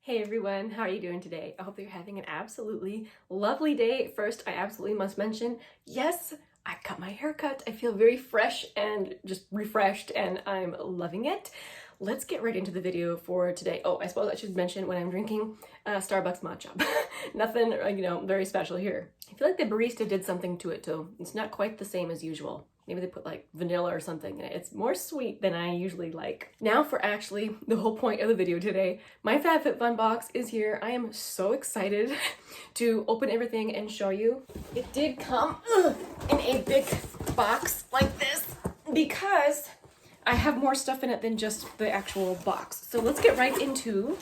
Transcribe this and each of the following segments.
Hey everyone, how are you doing today? I hope you're having an absolutely lovely day. First, I absolutely must mention, yes, I got my hair cut. I feel very fresh and just refreshed and I'm loving it. Let's get right into the video for today. Oh, I suppose I should mention when I'm drinking Starbucks matcha. Nothing, very special here. I feel like the barista did something to it too. It's not quite the same as usual. Maybe they put like vanilla or something in it. It's more sweet than I usually like. Now for actually the whole point of the video today. My FabFitFun box is here. I am so excited to open everything and show you. It did come in a big box like this because I have more stuff in it than just the actual box. So let's get right into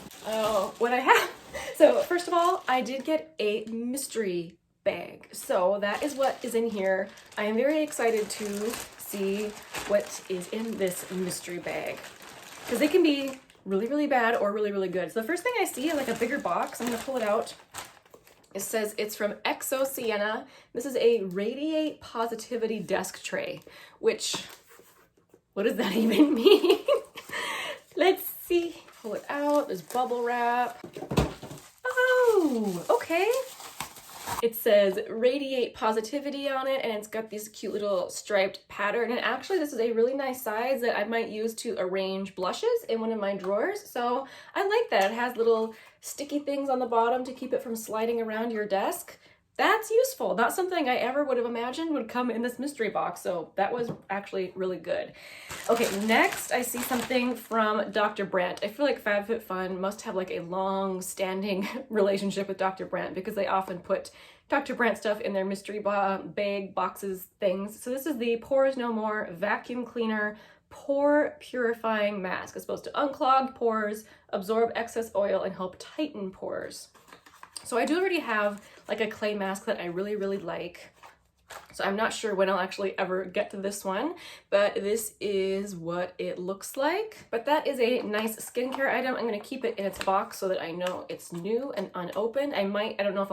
what I have. So first of all, I did get a mystery bag. So that is what is in here. I am very excited to see what is in this mystery bag because they can be really, really bad or really, really good. So the first thing I see is like a bigger box. I'm gonna pull it out. It says it's from Exo Sienna. This is a Radiate Positivity desk tray, which, what does that even mean? Let's see. Pull it out. There's bubble wrap. Oh, okay. It says Radiate Positivity on it, and it's got this cute little striped pattern. And actually, this is a really nice size that I might use to arrange blushes in one of my drawers. So I like that. It has little sticky things on the bottom to keep it from sliding around your desk. That's useful. Not something I ever would have imagined would come in this mystery box. So that was actually really good. Okay, next I see something from Dr. Brandt. I feel like FabFitFun must have like a long-standing relationship with Dr. Brandt because they often put Dr. Brandt stuff in their mystery bag, boxes, things. So this is the Pores No More Vacuum Cleaner Pore Purifying Mask. It's supposed to unclog pores, absorb excess oil, and help tighten pores. So I do already have like a clay mask that I really, really like. So I'm not sure when I'll actually ever get to this one, but this is what it looks like. But that is a nice skincare item. I'm gonna keep it in its box so that I know it's new and unopened. I don't know if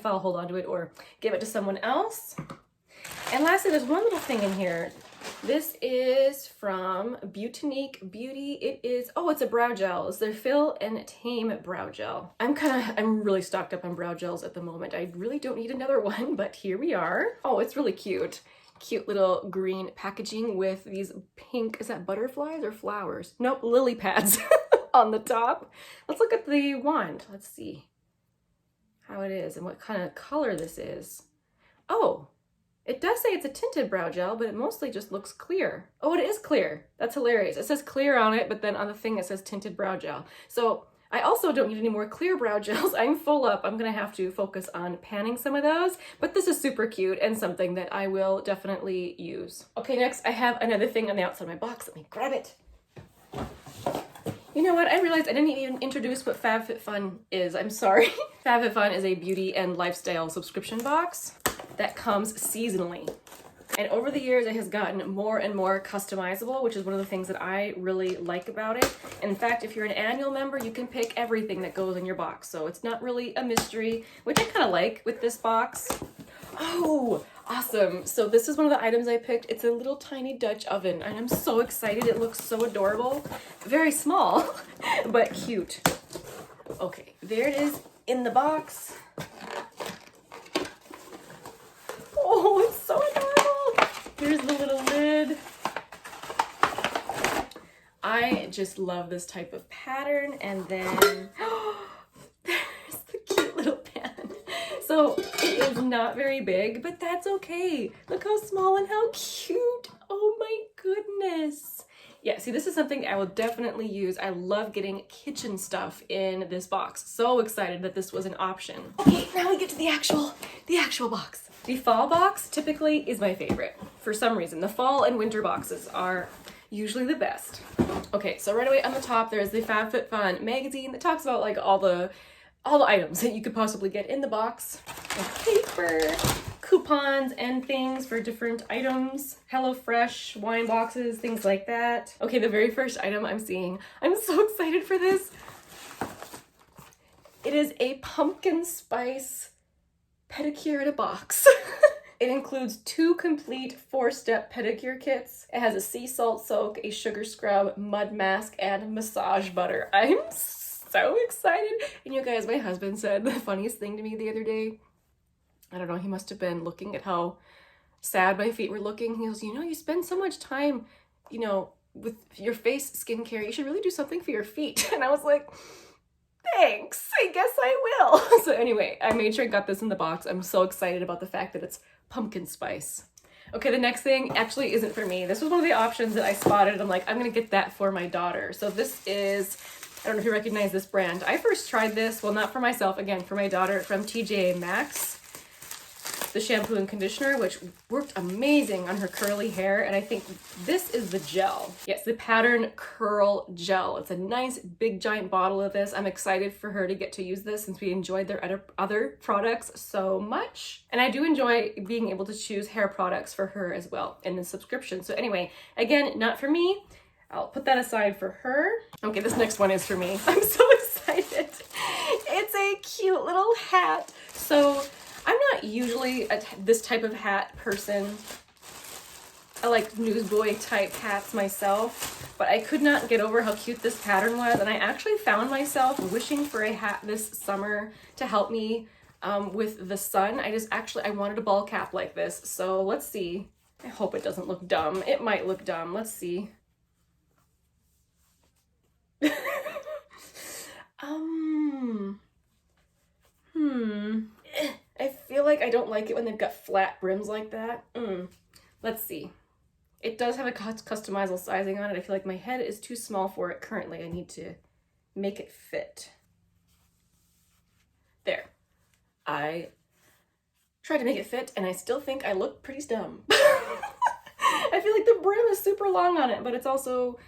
I'll hold on to it or give it to someone else. And lastly, there's one little thing in here. This is from Butonique Beauty. It's a brow gel. It's their Fill and Tame brow gel. I'm really stocked up on brow gels at the moment. I really don't need another one, but here we are. Oh, it's really cute. Cute little green packaging with these pink, is that butterflies or flowers? Nope, lily pads on the top. Let's look at the wand. Let's see how it is and what kind of color this is. Oh, it does say it's a tinted brow gel, but it mostly just looks clear. Oh, it is clear. That's hilarious. It says clear on it, but then on the thing it says tinted brow gel. So I also don't need any more clear brow gels. I'm full up. I'm gonna have to focus on panning some of those, but this is super cute and something that I will definitely use. Okay, next I have another thing on the outside of my box. Let me grab it. You know what? I realized I didn't even introduce what FabFitFun is. I'm sorry. FabFitFun is a beauty and lifestyle subscription box that comes seasonally. And over the years, it has gotten more and more customizable, which is one of the things that I really like about it. And in fact, if you're an annual member, you can pick everything that goes in your box. So it's not really a mystery, which I kind of like with this box. Oh, awesome. So this is one of the items I picked. It's a little tiny Dutch oven, and I'm so excited. It looks so adorable. Very small, but cute. Okay, there it is in the box. Oh, it's so adorable. Here's the little lid. I just love this type of pattern. And then, there's the cute little pan. So it is not very big, but that's okay. Look how small and how cute. Oh my goodness. Yeah, see, this is something I will definitely use. I love getting kitchen stuff in this box. So excited that this was an option. Okay, now we get to the actual box. The fall box typically is my favorite. For some reason, the fall and winter boxes are usually the best. Okay, so right away on the top, there's the FabFitFun magazine that talks about like all the items that you could possibly get in the box. And paper, coupons and things for different items, HelloFresh, wine boxes, things like that. Okay, the very first item I'm seeing, I'm so excited for this. It is a pumpkin spice pedicure in a box. It includes 2 complete 4-step pedicure kits. It has a sea salt soak, a sugar scrub, mud mask, and massage butter. I'm so excited. And you guys, my husband said the funniest thing to me the other day. I don't know, he must have been looking at how sad my feet were looking. He goes, you know, you spend so much time, you know, with your face skincare, you should really do something for your feet. And I was like, thanks, I guess I will. So anyway, I made sure I got this in the box. I'm so excited about the fact that it's pumpkin spice. Okay, the next thing actually isn't for me. This was one of the options that I spotted. I'm like, I'm gonna get that for my daughter. So this is, I don't know if you recognize this brand. I first tried this, well, not for myself, again, for my daughter, from TJ Maxx. The shampoo and conditioner, which worked amazing on her curly hair. And I think this is the gel. Yes, the Pattern Curl Gel. It's a nice big giant bottle of this. I'm excited for her to get to use this since we enjoyed their other products so much. And I do enjoy being able to choose hair products for her as well in the subscription. So anyway, again, not for me. I'll put that aside for her. Okay, this next one is for me. I'm so excited. It's a cute little hat. So I'm not usually this type of hat person. I like newsboy type hats myself, but I could not get over how cute this pattern was. And I actually found myself wishing for a hat this summer to help me with the sun. I wanted a ball cap like this. So let's see. I hope it doesn't look dumb. It might look dumb. Let's see. I feel like I don't like it when they've got flat brims like that. Let's see. It does have a customizable sizing on it. I feel like my head is too small for it currently. I need to make it fit. There. I tried to make it fit and I still think I look pretty dumb. I feel like the brim is super long on it, but it's also,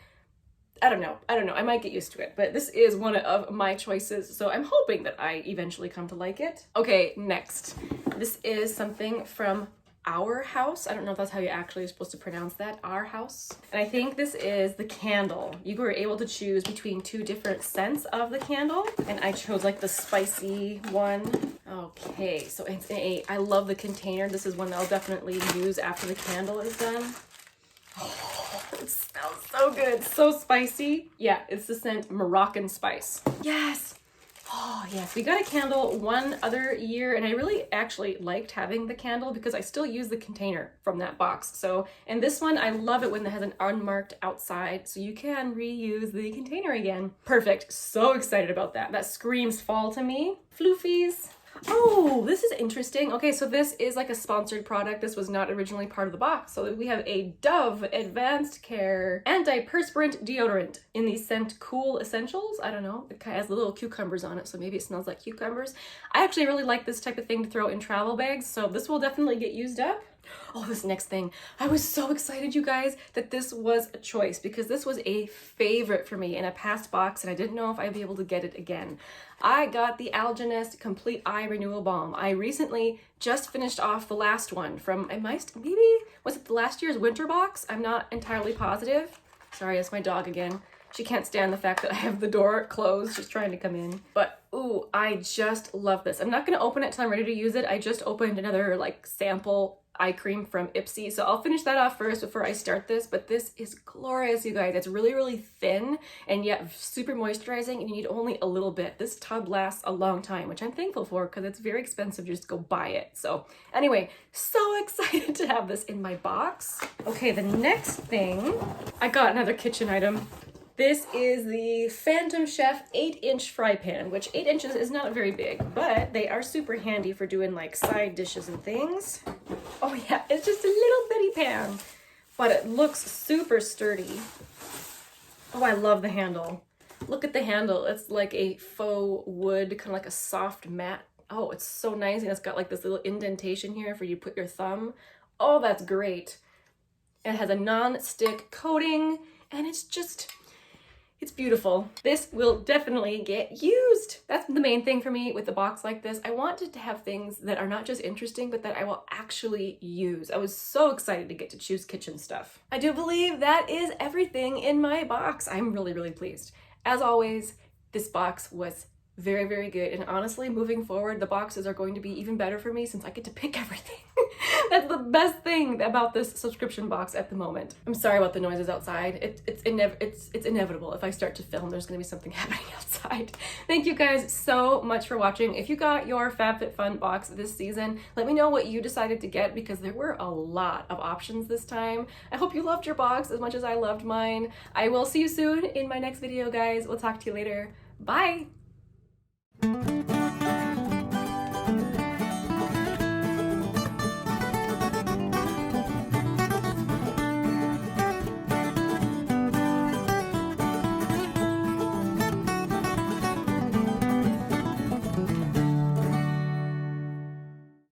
I don't know. I might get used to it, but this is one of my choices, so I'm hoping that I eventually come to like it. Okay, next. This is something from Our House. I don't know if that's how you actually are supposed to pronounce that, Our House. And I think this is the candle. You were able to choose between 2 different scents of the candle, and I chose like the spicy one. Okay, so it's I love the container. This is one I'll definitely use after the candle is done. Oh, it smells so good. So spicy. Yeah, it's the scent Moroccan Spice. Yes. Oh, yes. We got a candle one other year, and I really actually liked having the candle because I still use the container from that box. So, and this one, I love it when it has an unmarked outside, so you can reuse the container again. Perfect. So excited about that. That screams fall to me. Floofies. Oh, this is interesting. Okay, so this is like a sponsored product. This was not originally part of the box. So we have a Dove Advanced Care Antiperspirant Deodorant in the scent Cool Essentials. I don't know. It kind of has little cucumbers on it, so maybe it smells like cucumbers. I actually really like this type of thing to throw in travel bags, so this will definitely get used up. Oh, this next thing. I was so excited, you guys, that this was a choice because this was a favorite for me in a past box and I didn't know if I'd be able to get it again. I got the Algenist Complete Eye Renewal Balm. I recently just finished off the last one from, maybe, was it the last year's winter box? I'm not entirely positive. Sorry, it's my dog again. She can't stand the fact that I have the door closed. She's trying to come in. But, ooh, I just love this. I'm not going to open it till I'm ready to use it. I just opened another, like, sample eye cream from Ipsy. So I'll finish that off first before I start this. But this is glorious, you guys. It's really, really thin and yet super moisturizing. And you need only a little bit. This tub lasts a long time, which I'm thankful for because it's very expensive to just go buy it. So anyway, so excited to have this in my box. Okay, the next thing, I got another kitchen item. This is the Phantom Chef 8-inch fry pan, which 8 inches is not very big, but they are super handy for doing like side dishes and things. Oh yeah, it's just a little bitty pan, but it looks super sturdy. Oh, I love the handle. Look at the handle. It's like a faux wood, kind of like a soft matte. Oh, it's so nice. And it's got like this little indentation here for you to put your thumb. Oh, that's great. It has a non-stick coating and it's beautiful. This will definitely get used. That's the main thing for me with a box like this. I wanted to have things that are not just interesting, but that I will actually use. I was so excited to get to choose kitchen stuff. I do believe that is everything in my box. I'm really, really pleased. As always, this box was very, very good. And honestly, moving forward, the boxes are going to be even better for me since I get to pick everything. That's the best thing about this subscription box at the moment. I'm sorry about the noises outside. It's inevitable. If I start to film, there's gonna be something happening outside. Thank you guys so much for watching. If you got your FabFitFun box this season, let me know what you decided to get because there were a lot of options this time. I hope you loved your box as much as I loved mine. I will see you soon in my next video, guys. We'll talk to you later. Bye!